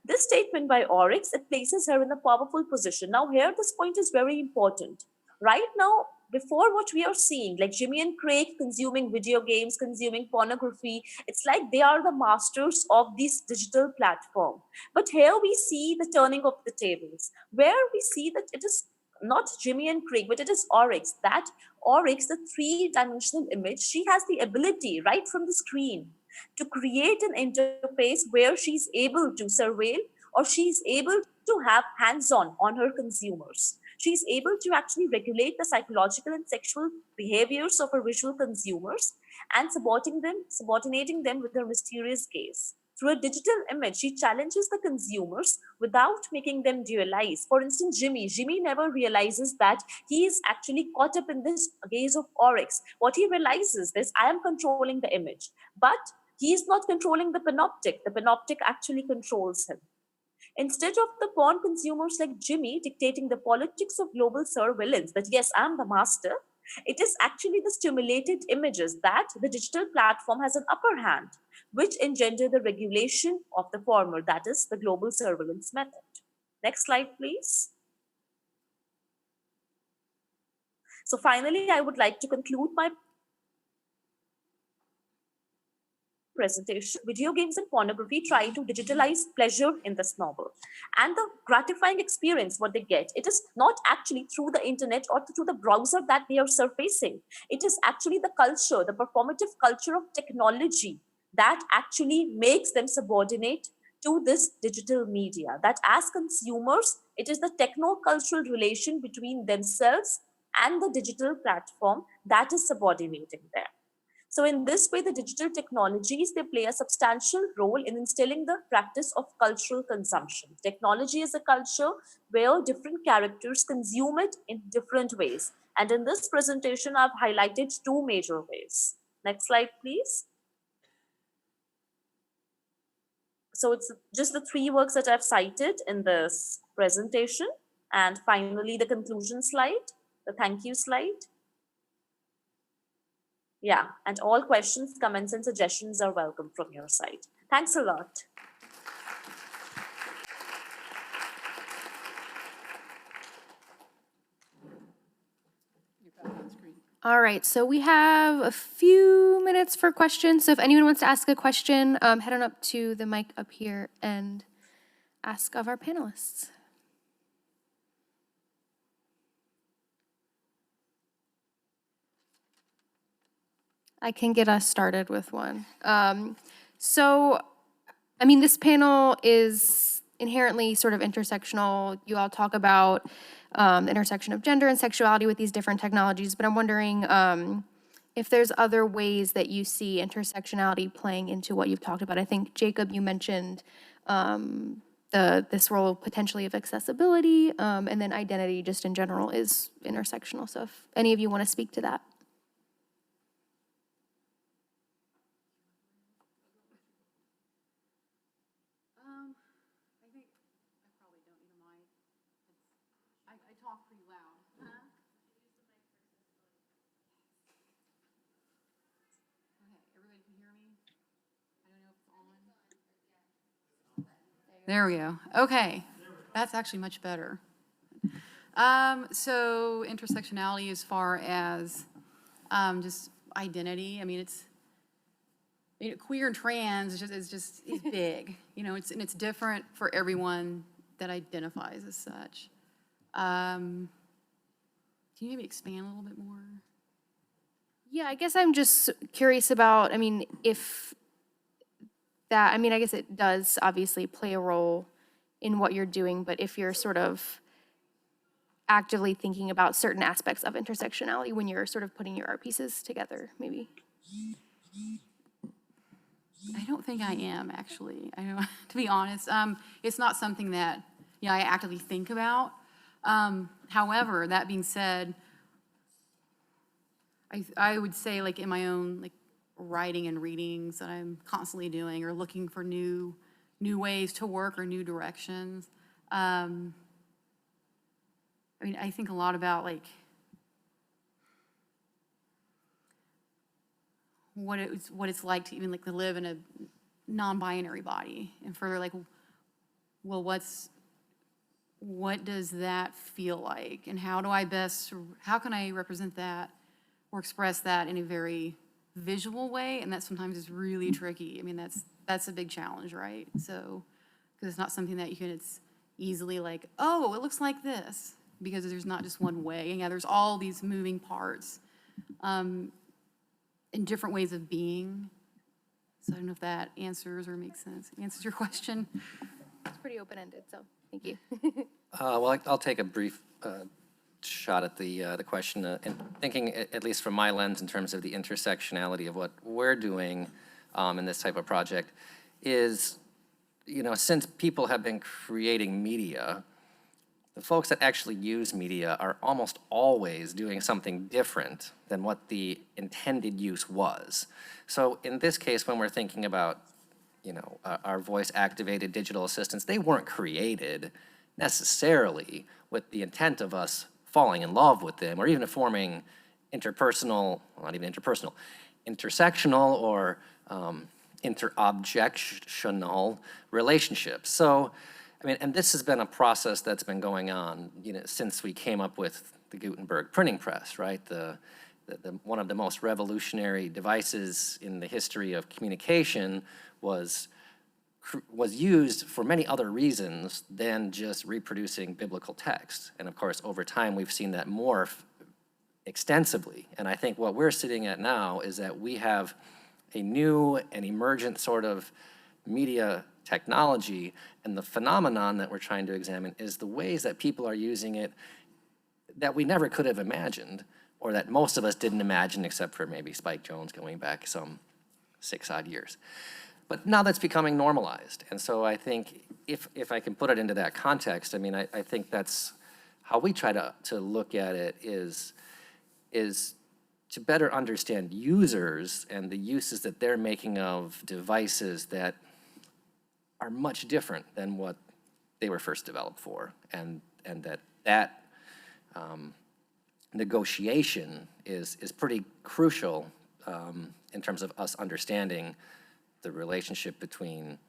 [SPEAKER 7] This statement by Oryx, it places her in a powerful position. Now here, this point is very important. Right now, before what we are seeing, like Jimmy and Crake consuming video games, consuming pornography, it's like they are the masters of this digital platform. But here we see the turning of the tables, where we see that it is not Jimmy and Crake, but it is Oryx. That Oryx, the three-dimensional image, she has the ability right from the screen to create an interface where she's able to surveil, or she's able to have hands-on on her consumers. She's able to actually regulate the psychological and sexual behaviors of her visual consumers and subordinating them with her mysterious gaze. Through a digital image, she challenges the consumers without making them realize. For instance, Jimmy never realizes that he is actually caught up in this gaze of Oryx. What he realizes is, I am controlling the image, but he is not controlling the panoptic. The panoptic actually controls him. Instead of the porn consumers like Jimmy dictating the politics of global surveillance, that yes, I'm the master, it is actually the stimulated images that the digital platform has an upper hand, which engender the regulation of the former, that is the global surveillance method. Next slide, please. So finally, I would like to conclude my presentation. Video games and pornography try to digitalize pleasure in this novel. And the gratifying experience, what they get, it is not actually through the internet or through the browser that they are surfacing. It is actually the culture, the performative culture of technology that actually makes them subordinate to this digital media. That as consumers, it is the technocultural relation between themselves and the digital platform that is subordinating them. So in this way, the digital technologies, they play a substantial role in instilling the practice of cultural consumption. Technology is a culture where different characters consume it in different ways. And in this presentation, I've highlighted two major ways. Next slide, please. So it's just the three works that I've cited in this presentation. And finally, the conclusion slide, the thank you slide. Yeah, and all questions, comments, and suggestions are welcome from your side. Thanks a lot.
[SPEAKER 1] All right, so we have a few minutes for questions. So if anyone wants to ask a question, head on up to the mic up here and ask of our panelists. I can get us started with one. So, I mean, this panel is inherently sort of intersectional. You all talk about the intersection of gender and sexuality with these different technologies, but I'm wondering if there's other ways that you see intersectionality playing into what you've talked about. I think, Jacob, you mentioned this role potentially of accessibility, and then identity just in general is intersectional. So if any of you want to speak to that.
[SPEAKER 6] Talk pretty loud. Okay, everybody can hear me? There we go. Okay, that's actually much better. So intersectionality as far as just identity. I mean, queer and trans is big. And it's different for everyone that identifies as such. Can you maybe expand a little bit more?
[SPEAKER 1] Yeah, I guess I'm just curious about, I mean, if that, I mean, I guess it does obviously play a role in what you're doing, but if you're sort of actively thinking about certain aspects of intersectionality when you're sort of putting your art pieces together, maybe.
[SPEAKER 6] I don't think I am, actually. I don't, to be honest, it's not something that, I actively think about. However, that being said, I would say, like, in my own, like, writing and readings that I'm constantly doing or looking for new ways to work or new directions. I mean, I think a lot about, like, what it's like to even, like, to live in a non-binary body, and further, like, well, what does that feel like, and how can I represent that or express that in a very visual way? And that sometimes is really tricky. I mean, that's a big challenge, right? So, because it's not something that it's easily like, oh, it looks like this, because there's not just one way. And there's all these moving parts and different ways of being. So I don't know if that answers your question.
[SPEAKER 1] It's pretty open-ended, so thank you.
[SPEAKER 2] Well, I'll take a brief shot at the question, and thinking, at least from my lens, in terms of the intersectionality of what we're doing in this type of project, is, since people have been creating media, the folks that actually use media are almost always doing something different than what the intended use was. So in this case, when we're thinking about, our voice-activated digital assistants, they weren't created necessarily with the intent of us falling in love with them, or even forming intersectional or interobjectional relationships. So, I mean, and this has been a process that's been going on, since we came up with the Gutenberg printing press, right? One of the most revolutionary devices in the history of communication was used for many other reasons than just reproducing biblical text. And of course, over time, we've seen that morph extensively. And I think what we're sitting at now is that we have a new and emergent sort of media technology, and the phenomenon that we're trying to examine is the ways that people are using it that we never could have imagined, or that most of us didn't imagine, except for maybe Spike Jonze going back some 6 odd years. But now that's becoming normalized. And so I think if I can put it into that context, I mean, I think that's how we try to look at it, is to better understand users and the uses that they're making of devices that are much different than what they were first developed for. And that negotiation is pretty crucial in terms of us understanding the relationship between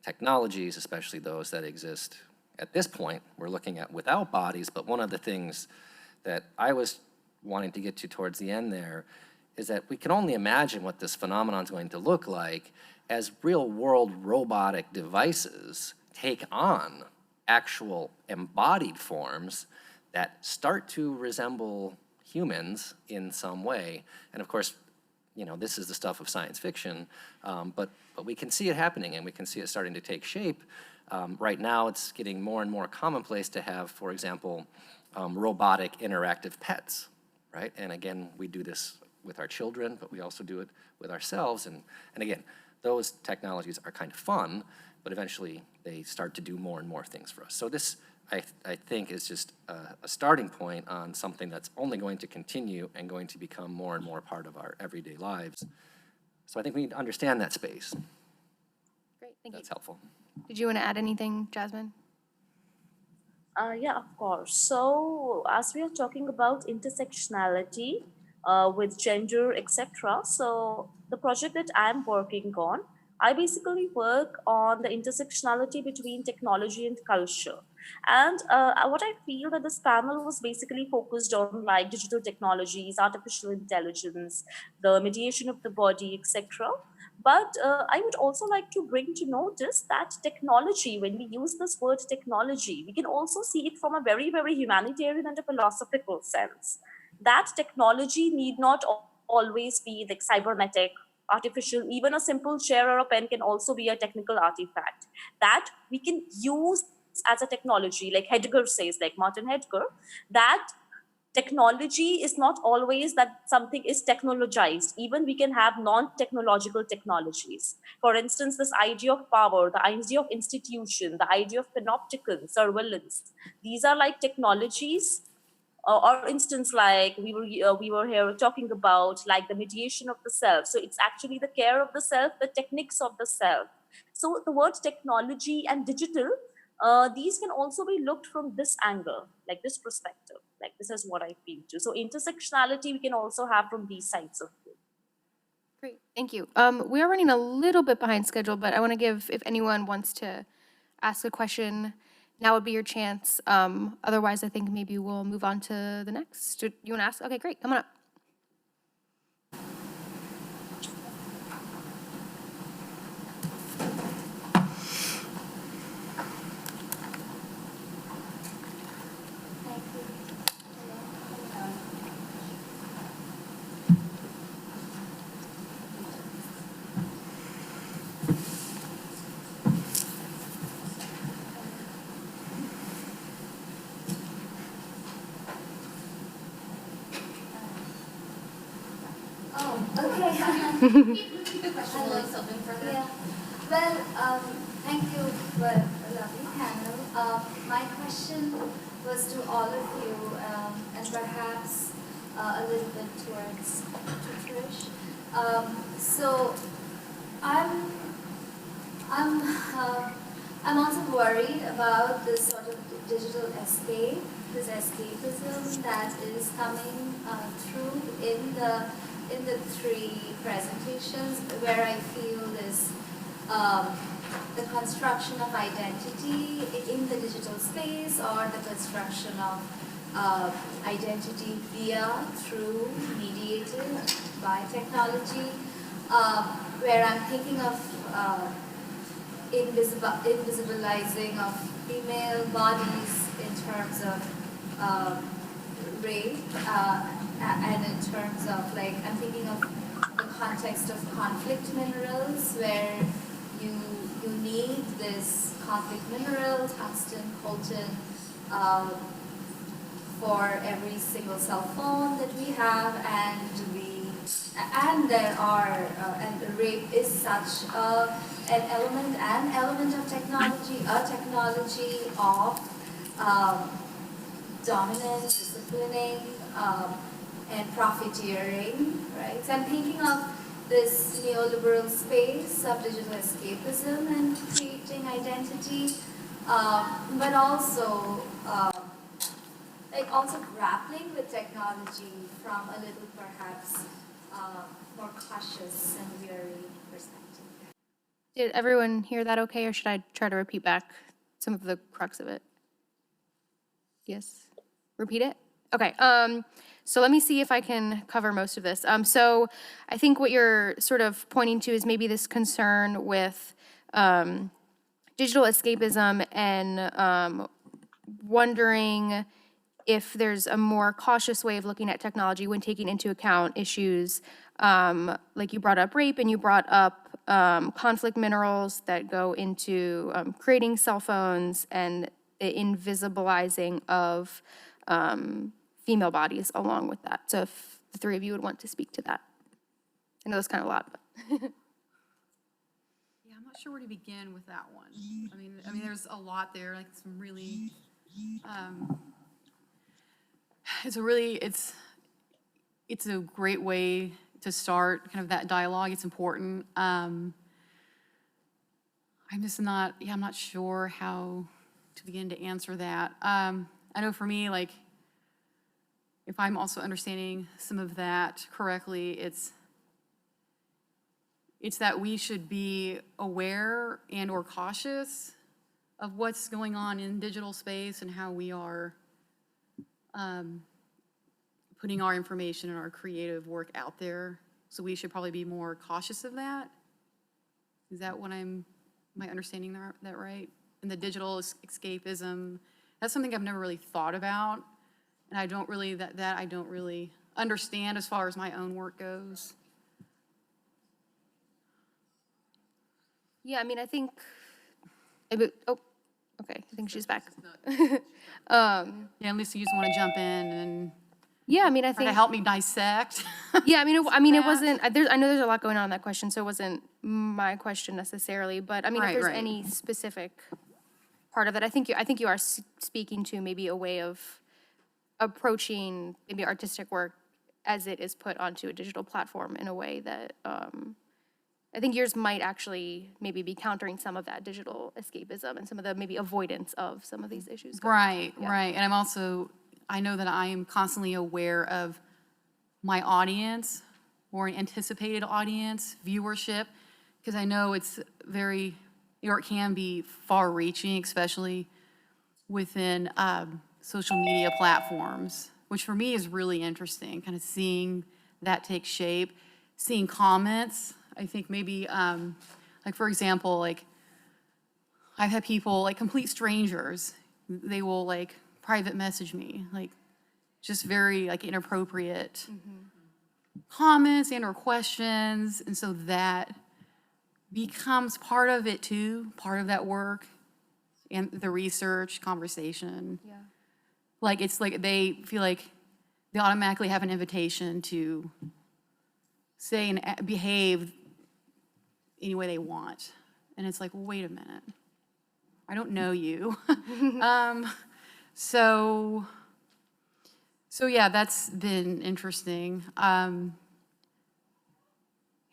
[SPEAKER 2] technologies, especially those that exist at this point, we're looking at without bodies. But one of the things that I was wanting to get to towards the end there is that we can only imagine what this phenomenon is going to look like as real-world robotic devices take on actual embodied forms that start to resemble humans in some way. And of course, this is the stuff of science fiction, but we can see it happening, and we can see it starting to take shape. Right now, it's getting more and more commonplace to have, for example, robotic interactive pets, right? And again, we do this with our children, but we also do it with ourselves. And again, those technologies are kind of fun, but eventually they start to do more and more things for us. So this, I think, is just a starting point on something that's only going to continue and going to become more and more part of our everyday lives. So I think we need to understand that space.
[SPEAKER 1] Great, thank you.
[SPEAKER 2] That's helpful.
[SPEAKER 1] Did you want to add anything, Jasmine?
[SPEAKER 7] Yeah, of course. So as we are talking about intersectionality with gender, etc., so the project that I'm working on, I basically work on the intersectionality between technology and culture. And what I feel that this panel was basically focused on like digital technologies, artificial intelligence, the mediation of the body, etc. But I would also like to bring to notice that technology, when we use this word technology, we can also see it from a very, very humanitarian and a philosophical sense. That technology need not always be like cybernetic, artificial. Even a simple chair or a pen can also be a technical artifact that we can use as a technology, like Heidegger says, like Martin Heidegger, that technology is not always that something is technologized. Even we can have non-technological technologies. For instance, this idea of power, the idea of institution, the idea of panopticon, surveillance, these are like technologies. Or instance, like we were here talking about like the mediation of the self. So it's actually the care of the self, the techniques of the self. So the word technology and digital, these can also be looked from this angle, like this perspective. Like this is what I feel too. So intersectionality we can also have from these sides of view.
[SPEAKER 1] Great, thank you. We are running a little bit behind schedule, but I want to give, if anyone wants to ask a question, now would be your chance. Otherwise, I think maybe we'll move on to the next. You want to ask? Okay, great, come on up.
[SPEAKER 8] Repeat the question while you something further.
[SPEAKER 9] Yeah. Well, thank you for a lovely panel. My question was to all of you, and perhaps a little bit towards to Trish. So, I'm also worried about this sort of digital escape, this escapism that is coming through in the three presentations, where I feel this the construction of identity in the digital space, or the construction of identity through mediated by technology, where I'm thinking of invisibilizing of female bodies in terms of rape, and in terms of, like, I'm thinking of the context of conflict minerals, where you need this conflict mineral, tungsten, coltan, for every single cell phone that we have, and there are and the rape is such an element of technology, a technology of dominance, disciplining, and profiteering, right? So I'm thinking of this neoliberal space of digital escapism and creating identity, but also also grappling with technology from a little perhaps more cautious and weary perspective.
[SPEAKER 1] Did everyone hear that okay, or should I try to repeat back some of the crux of it? Yes? Repeat it? Okay. So let me see if I can cover most of this. So I think what you're sort of pointing to is maybe this concern with digital escapism, and wondering if there's a more cautious way of looking at technology when taking into account issues like you brought up rape, and you brought up conflict minerals that go into creating cell phones, and the invisibilizing of female bodies along with that. So if the three of you would want to speak to that. I know it's kind of a lot, but.
[SPEAKER 6] Yeah, I'm not sure where to begin with that one. I mean, there's a lot there, like some really, it's a great way to start kind of that dialogue. It's important. I'm not sure how to begin to answer that. I know for me, like, if I'm also understanding some of that correctly, it's it's that we should be aware and or cautious of what's going on in digital space and how we are putting our information and our creative work out there. So we should probably be more cautious of that. Is that what am I understanding that right? And the digital escapism, that's something I've never really thought about. And I don't really, that I don't really understand as far as my own work goes.
[SPEAKER 1] Yeah, I mean, I think, okay, I think she's back.
[SPEAKER 6] Yeah, unless you just want to jump in and
[SPEAKER 1] Yeah, I mean, I
[SPEAKER 6] try
[SPEAKER 1] think.
[SPEAKER 6] to help me dissect.
[SPEAKER 1] Yeah, I mean, it
[SPEAKER 6] that.
[SPEAKER 1] wasn't, I know there's a lot going on in that question, so it wasn't my question necessarily, but I mean, if
[SPEAKER 6] Right,
[SPEAKER 1] there's
[SPEAKER 6] right.
[SPEAKER 1] any specific part of it, I think you are speaking to maybe a way of approaching maybe artistic work as it is put onto a digital platform in a way that, I think yours might actually maybe be countering some of that digital escapism and some of the maybe avoidance of some of these issues.
[SPEAKER 6] Right, right. And I know that I am constantly aware of my audience or an anticipated audience, viewership, because I know it's or it can be far-reaching, especially within social media platforms, which for me is really interesting, kind of seeing that take shape, seeing comments. I think maybe, like for example, like I've had people, like complete strangers, they will like private message me, like just very like inappropriate comments and or questions. And so that becomes part of it too, part of that work and the research, conversation.
[SPEAKER 1] Yeah.
[SPEAKER 6] Like it's like they feel like they automatically have an invitation to say and behave any way they want. And it's like, well, wait a minute. I don't know you. So yeah, that's been interesting.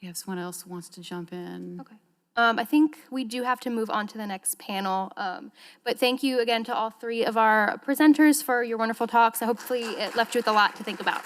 [SPEAKER 6] If someone else wants to jump in.
[SPEAKER 1] Okay. I think we do have to move on to the next panel. But thank you again to all three of our presenters for your wonderful talks. Hopefully it left you with a lot to think about.